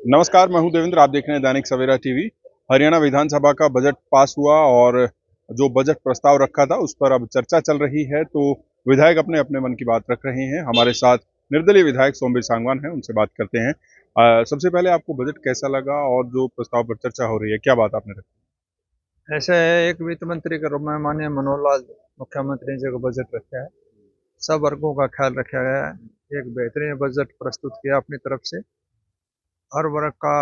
नमस्कार, मैं हूं देवेंद्र। आप देख रहे हैं दैनिक सवेरा टीवी। हरियाणा विधानसभा का बजट पास हुआ और जो बजट प्रस्ताव रखा था उस पर अब चर्चा चल रही है। तो विधायक अपने अपने मन की बात रख रहे हैं। हमारे साथ निर्दलीय विधायक सोमवीर सांगवान हैं, उनसे बात करते हैं। सबसे पहले आपको बजट कैसा लगा और जो प्रस्ताव पर चर्चा हो रही है, क्या बात आपने रखी? ऐसे है, एक वित्त मंत्री के रूप में माननीय मनोहर लाल मुख्यमंत्री जी को बजट रखा है। सब वर्गों का ख्याल रखा गया है। एक बेहतरीन बजट प्रस्तुत किया अपनी तरफ से। हर वर्ग का,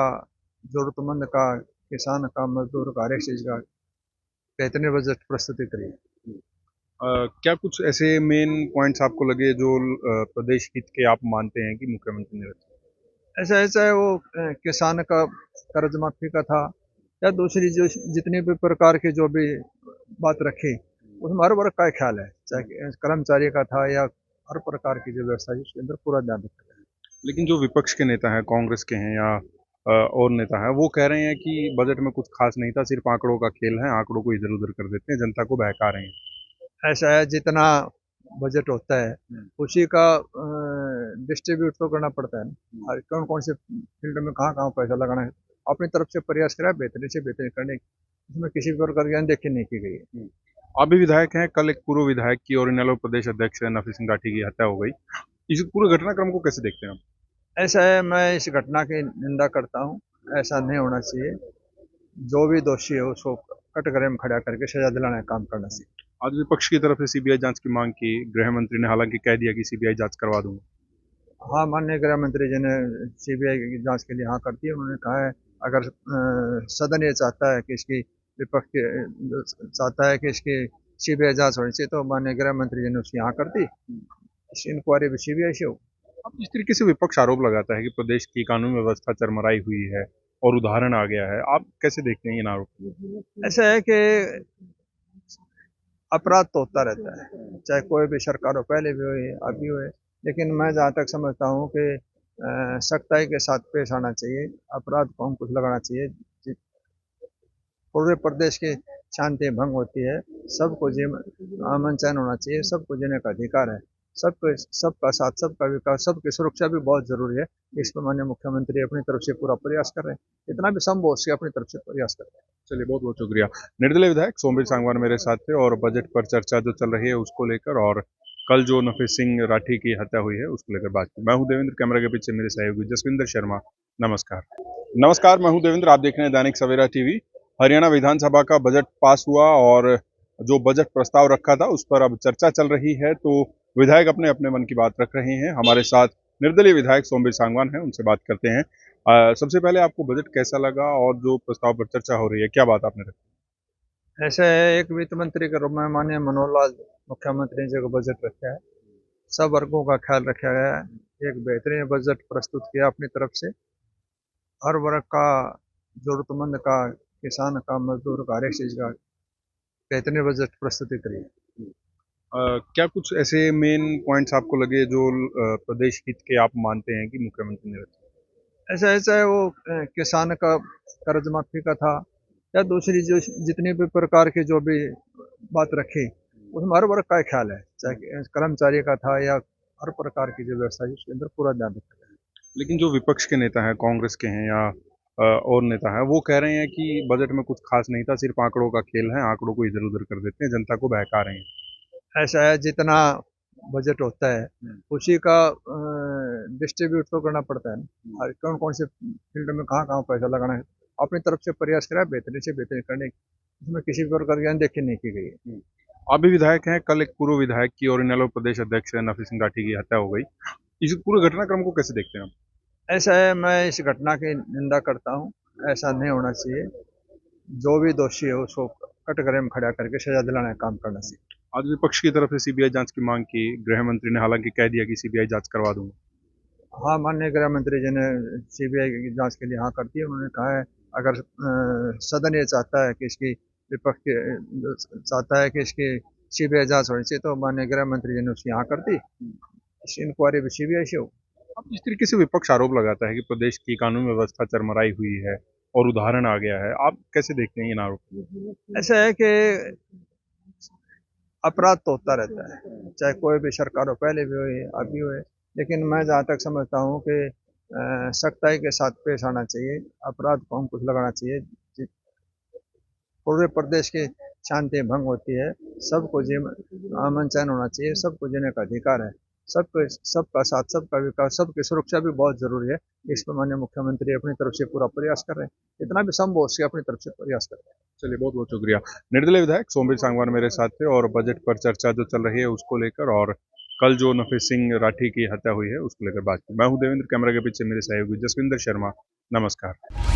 जरूरतमंद का, किसान का, मजदूर का, हर एक चीज का बेहतरीन बजट प्रस्तुति करी है। क्या कुछ ऐसे मेन पॉइंट्स आपको लगे जो प्रदेश हित के आप मानते हैं कि मुख्यमंत्री ने रखे? ऐसा ऐसा है वो किसान का कर्ज माफी का था, या दूसरी जो जितनी भी प्रकार की जो भी बात रखी, उसमें हर वर्ग का ख्याल है, चाहे कर्मचारी का था या हर प्रकार की जो व्यवस्था है उसके अंदर पूरा ध्यान रखा गया है। लेकिन जो विपक्ष के नेता हैं, कांग्रेस के हैं या और नेता हैं, वो कह रहे हैं कि बजट में कुछ खास नहीं था, सिर्फ आंकड़ों का खेल है, आंकड़ों को इधर-उधर कर देते हैं, जनता को बहका रहे हैं। ऐसा है, जितना बजट होता है उसी का डिस्ट्रीब्यूट तो करना पड़ता है ना। हर कौन कौन से फील्ड में कहाँ कहाँ पैसा लगाना है, अपनी तरफ से प्रयास करा बेहतरीन से बेहतरीन करने की। इसमें किसी भी प्रकार की अनदेखी नहीं की गई है। आप भी विधायक हैं, कल एक पूर्व विधायक की और इनेलो प्रदेश अध्यक्ष नफी सिंह राठी की हत्या हो गई। इस पूरे घटनाक्रम को कैसे देखते हैं आप? ऐसा है, मैं इस घटना की निंदा करता हूँ। ऐसा नहीं होना चाहिए। जो भी दोषी है उसको कटघरे में खड़ा करके सजा दिलाने का काम करना चाहिए। आज विपक्ष की तरफ से सीबीआई जांच की मांग की, गृह मंत्री ने हालांकि कह दिया कि सीबीआई जांच करवा दूंगा। हाँ, माननीय गृह मंत्री जी ने सीबीआई की जांच के लिए हाँ कर दी है। उन्होंने कहा है, अगर सदन ये चाहता है कि इसकी विपक्ष के चाहता है कि इसकी सीबीआई जांच होनी चाहिए, तो माननीय गृह मंत्री जी ने उसकी हाँ कर दी। इस इंक्वायरी भी सीबीआई से हो। अब जिस तरीके से विपक्ष आरोप लगाता है कि प्रदेश की कानून व्यवस्था चरमराई हुई है और उदाहरण आ गया है, आप कैसे देखते हैं इन आरोप? ऐसा है कि अपराध तो होता रहता है, चाहे कोई भी सरकार हो, पहले भी हुई अभी हुए। लेकिन मैं जहाँ तक समझता हूँ कि सख्ताई के साथ पेश आना चाहिए। अपराध को अंकुश लगाना चाहिए। पूरे प्रदेश की शांति भंग होती है। सबको अमन चैन होना चाहिए। सबको जीने का अधिकार है। सबका साथ, सबका विकास, सबकी सुरक्षा भी बहुत जरूरी है। इस पर माननीय मुख्यमंत्री अपनी तरफ से पूरा प्रयास कर रहे हैं। इतना भी संभव हो सके अपनी तरफ से प्रयास कर रहे हैं। चलिए, बहुत बहुत शुक्रिया। निर्दलीय विधायक सोमवीर सांगवान मेरे साथ थे और बजट पर चर्चा जो चल रही है उसको लेकर और कल जो नफीस सिंह राठी की हत्या हुई है उसको लेकर बात की। मैं हूं देवेंद्र, कैमरा के पीछे मेरे सहयोगी जसविंदर शर्मा। नमस्कार। नमस्कार, मैं हूं देवेंद्र। आप देख रहे हैं दैनिक सवेरा टीवी। हरियाणा विधानसभा का बजट पास हुआ और जो बजट प्रस्ताव रखा था उस पर अब चर्चा चल रही है। तो विधायक अपने अपने मन की बात रख रहे हैं। हमारे साथ निर्दलीय विधायक सोमवीर सांगवान हैं, उनसे बात करते हैं। सबसे पहले आपको बजट कैसा लगा और जो प्रस्ताव पर चर्चा हो रही है, क्या बात आपने रखी? ऐसे है, एक वित्त मंत्री के रूप में माननीय मनोहर लाल मुख्यमंत्री जी को बजट रखा है। सब वर्गों का ख्याल रखा गया है। एक बेहतरीन बजट प्रस्तुत किया अपनी तरफ से। हर वर्ग का, जरूरतमंद का, किसान का, मजदूर का, हर एक चीज का बेहतरीन बजट प्रस्तुति करी है। क्या कुछ ऐसे मेन पॉइंट्स आपको लगे जो प्रदेश हित के आप मानते हैं कि मुख्यमंत्री ने रखे? ऐसा ऐसा है वो किसान का कर्ज माफी का था, या दूसरी जो जितनी भी प्रकार की जो भी बात रखी, उसमें हर वर्ग का ख्याल है, चाहे कर्मचारी का था या हर प्रकार की जो व्यवस्था है उसके अंदर पूरा ध्यान रखा गया है। लेकिन जो विपक्ष के नेता हैं, कांग्रेस के हैं या और नेता हैं, वो कह रहे हैं कि बजट में कुछ खास नहीं था, सिर्फ आंकड़ों का खेल है, आंकड़ों को इधर-उधर कर देते हैं, जनता को बहका रहे हैं। ऐसा है, जितना बजट होता है उसी का डिस्ट्रीब्यूट तो करना पड़ता है ना। हर कौन कौन से फील्ड में कहाँ कहाँ पैसा लगाना है, अपनी तरफ से प्रयास करा बेहतरीन से बेहतरीन करने की। इसमें किसी भी प्रकार की अनदेखी नहीं की गई है। आप भी विधायक हैं, कल एक पूर्व विधायक की और इनेलो प्रदेश अध्यक्ष नफी सिंह राठी की हत्या हो गई। इस पूरे घटनाक्रम को कैसे देखते हैं आप? ऐसा है, मैं इस घटना की निंदा करता हूँ। ऐसा नहीं होना चाहिए। जो भी दोषी है उसको कटघरे में खड़ा करके सजा दिलाने का काम करना चाहिए। आज विपक्ष की तरफ से सीबीआई जांच की मांग की, गृह मंत्री ने हालांकि कह दिया कि सीबीआई जांच करवा दूंगा। हाँ, माननीय गृह मंत्री जी ने सीबीआई की जांच के लिए हाँ कर दी है। उन्होंने कहा है, अगर सदन ये चाहता है कि इसकी विपक्ष के चाहता है कि इसकी सीबीआई जांच होनी चाहिए, तो माननीय गृह मंत्री जी ने उसकी हाँ कर दी। इस इंक्वायरी भी सीबीआई से हो। अब जिस तरीके से विपक्ष आरोप लगाता है कि प्रदेश की कानून व्यवस्था चरमराई हुई है और उदाहरण आ गया है, आप कैसे देखते हैं इन आरोप? ऐसा है कि अपराध तो होता रहता है, चाहे कोई भी सरकार हो, पहले भी हुई अभी हुए। लेकिन मैं जहाँ तक समझता हूँ कि सख्ताई के साथ पेश आना चाहिए, अपराध को अंकुश लगाना चाहिए। पूरे प्रदेश की शांति भंग होती है, सबको अमन चैन होना चाहिए, सबको जीने का अधिकार है। सबका साथ, सबका विकास, सबकी सुरक्षा भी बहुत जरूरी है। इस पर माननीय मुख्यमंत्री अपनी तरफ से पूरा प्रयास कर रहे हैं, इतना भी संभव हो सके अपनी तरफ से प्रयास कर रहे हैं। चलिए, बहुत बहुत शुक्रिया। निर्दलीय विधायक सोमवीर सांगवान मेरे साथ थे और बजट पर चर्चा जो चल रही है उसको लेकर और कल जो नफीस सिंह राठी की हत्या हुई है उसको लेकर बात की। मैं हूं देवेंद्र, कैमरा के पीछे मेरे सहयोगी जसविंदर शर्मा। नमस्कार।